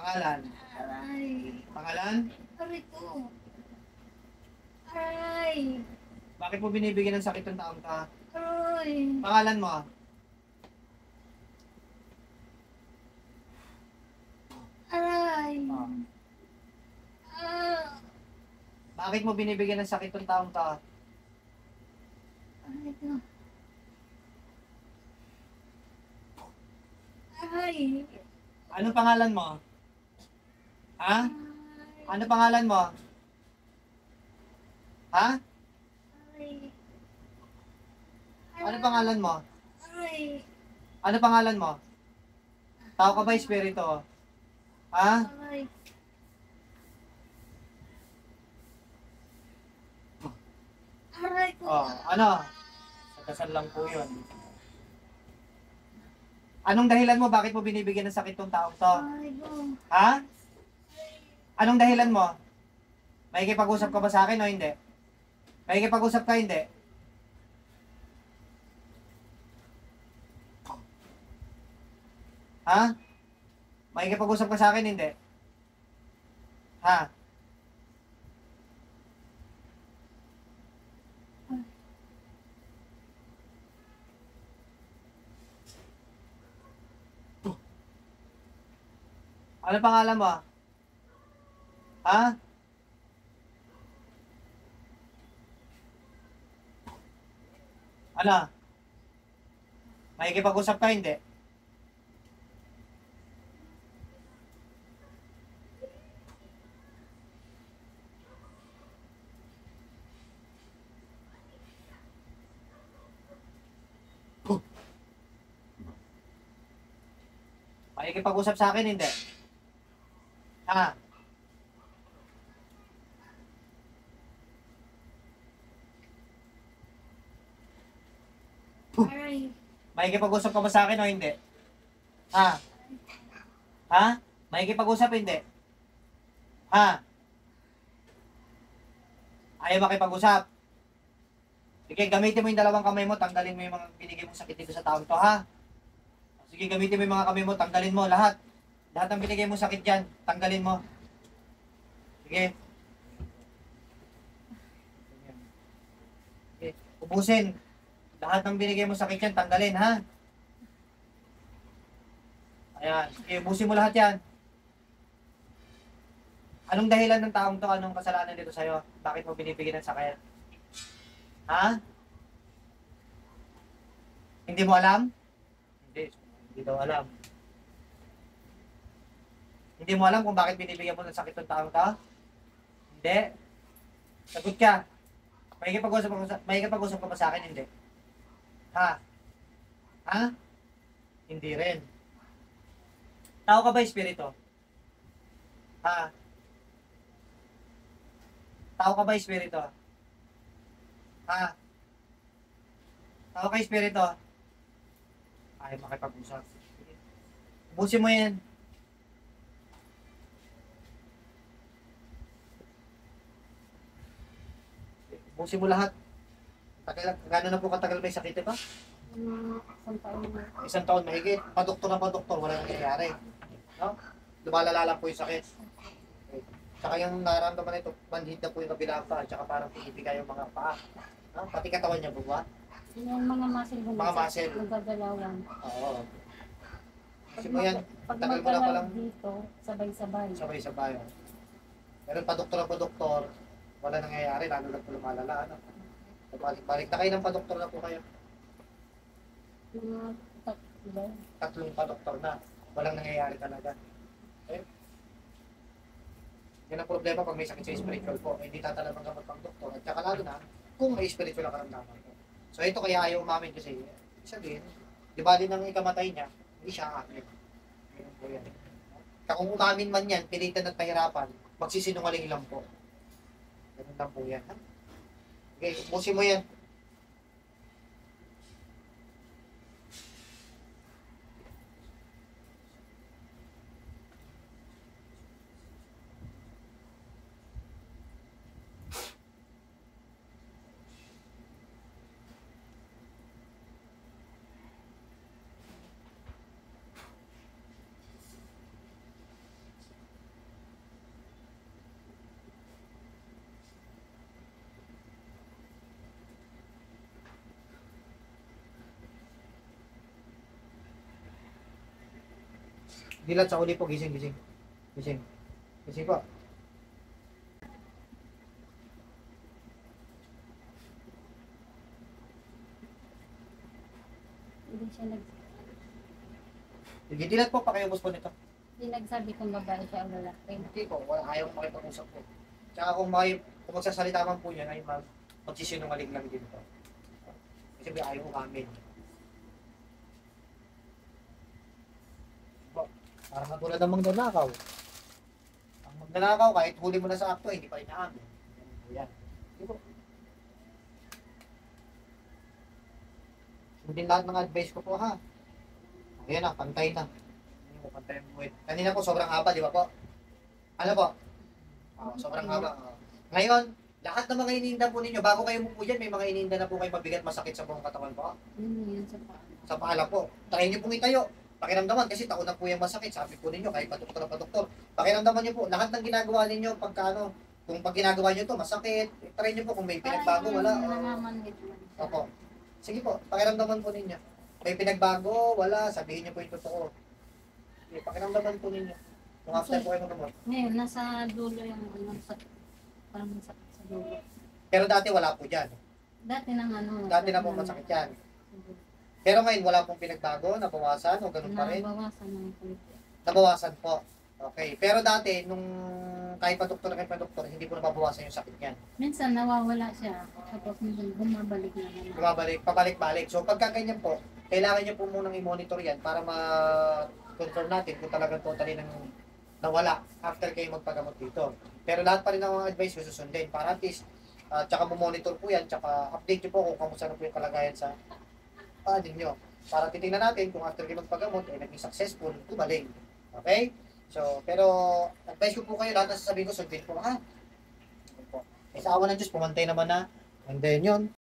Pangalan? Aray. Pangalan? Aray ko. Aray. Bakit mo binibigyan ng sakit ng taong ka? Aray. Pangalan mo? Aray. Ah. Ah. Bakit mo binibigyan ng sakit ng taong ka? Aray ko. Aray. Ano pangalan mo? Ha? Aray. Ano pangalan mo? Ha? Aray. Ano pangalan mo? Aray. Ano pangalan mo? Tao ka ba, espiritu? Ha? Aray. Aray ko. Oh, ano? Sa dasal lang po yun. Anong dahilan mo? Bakit mo binibigyan ng sakit ng taong to? Aray ko. Ha? Anong dahilan mo? Makikipag-usap ka ba sa akin o hindi? Makikipag-usap ka, hindi? Ha? Makikipag-usap ka sa akin, hindi? Ha? Ano pangalan mo? Ha? Ano? Makikipag-usap ka, hindi? Makikipag-usap sa akin, hindi? Ha? Aray. Makikipag-usap ka ba sa akin o hindi? Ha? Ha? Makikipag-usap, hindi? Ha? Ayaw makipag-usap? Sige, gamitin mo yung dalawang kamay mo, tanggalin mo yung mga binigay mong sakit dito sa taong to, ha? Sige, gamitin mo yung mga kamay mo, tanggalin mo lahat. Lahat ng binigay mong sakit dyan, tanggalin mo. Sige. Sige, ubusin. Lahat ng binigay mong sakit dyan, tanggalin, ha? Ayan, sige, ubusin mo lahat yan. Anong dahilan ng taong to? Anong kasalanan dito sa'yo? Bakit mo binibigyan ng sakit? Ha? Hindi mo alam? Hindi daw alam. Hindi mo alam kung bakit binibigyan mo ng sakit ng taong to? Hindi. Sagot ka. Makikipag-usap ka ba sa akin? Hindi. Ha? Ha? Hindi rin. Tao ka ba, espiritu? Ha? Tao ka ba, espiritu? Ha? Tao ka, espiritu? Ayaw makipag-usap. Ubusin mo yan. Ubusin mo lahat. Gano'n na po katagal may sakit pa? Isang taon na. Isang taon mahigit. Pa-doktor na pa-doktor, wala nangyayari. No? Lumalala lang po yung sakit. Okay. Tsaka yung nararamdaman nito, manhid na po yung kabilang paa, tsaka parang pinipika yung mga paa. No? Pati katawan niya po ba? Yung mga muscle mo. Mga muscle. Nagagalawan. Oo. Kasi mo yan, Pag tagal mo na magalaw palang dito, sabay-sabay. sabay-sabay. Pero pa-doktor na pa-doktor, wala nangyayari, lalo na po lumalala. Ano? Balik-balik na kayo ng pa-doktor na po kayo. Mga tatlo. Tatlong pa-doktor na, walang nangyayari talaga. Eh? Yan ang problema pag may sakit sa spiritual po, hindi tatalabang gamot pang doktor. At saka lalo na, kung may spiritual ang karamdaman po. So ito kaya ayaw umamin kasi, sabihin, di ba din ang ikamatay niya, hindi siya aamin. Ganun po yan. Kaya kung umamin man yan, pilitan at pahirapan, magsisinungaling lang po. Ganun lang po yan. Ha? Okay, ubusin mo yan. Dilat sa uli po, gising, gising. Gising. Gising po. Hindi siya Sige, dilat po, pakiubos po nito. hindi nagsabi kung babae siya o lalaki. Hindi po, ayaw ko makipag-usap po. Tsaka kung magsasalita man po yan, ay magsisinungaling lang din po. Kasi ayaw ko amin. Po, parang katulad ng magnanakaw. Ang magnanakaw, kahit huli mo na sa akto, hindi pa inaamin. Yan po yan. Hindi po. Sundin lahat ng advice ko po ha. Ayan na, pantay na. Pantay ang buwit. Kanina po, sobrang haba, di ba po? Ano po? Sobrang haba. Ngayon, lahat ng mga iniinda po ninyo, bago kayo po dyan, may mga iniinda na po kayo mabigat, masakit sa buong katawan po. Yun sa paa. Sa paalam po. Try niyo pong itayo. Pakiramdaman, kasi taon na po yung masakit. Sabi po ninyo, kahit pa-doktor. Pakiramdaman niyo po, lahat ng ginagawa ninyo, kung pag ginagawa niyo to masakit, try niyo po kung may pinagbago, wala. Namamanhid man. Opo. Sige po, pakiramdaman po ninyo. May pinagbago, wala, sabihin niyo po yung totoo. Okay, pakiramdaman po ninyo. Kung after po kayo magkamot. Ngayon, nasa dulo yung parang masakit sa dulo. Pero dati wala po dyan. Dati nang ano. Dati na po masakit yan. Pero ngayon wala pong pinagbago, nabawasan o ganun pa rin? Nabawasan ng konti. Nabawasan po. Okay. Pero dati, nung kahit pa doktor, hindi po nababawasan yung sakit niyan. Minsan nawawala siya. Tapos minsan bumabalik na naman. Bumabalik, pabalik-balik. So pagka ganyan po, kailangan niyo po munang i-monitor yan para ma-confirm natin kung talagang totally nang nawala after kayo magpagamot dito. Pero lahat pa rin ng mga advice ko susundin para at least, tsaka mo-monitor po yan, tsaka update niyo po kung kamusta na po yung kalagayan sa paanin nyo. Para titingnan natin kung after kayo magpagamot, ay naging successful, gumaling. Okay? So, pero advice ko po kayo, lahat na sasabihin ko, sundin po ha. Sa awa ng Diyos, pumantay naman na. And then yun,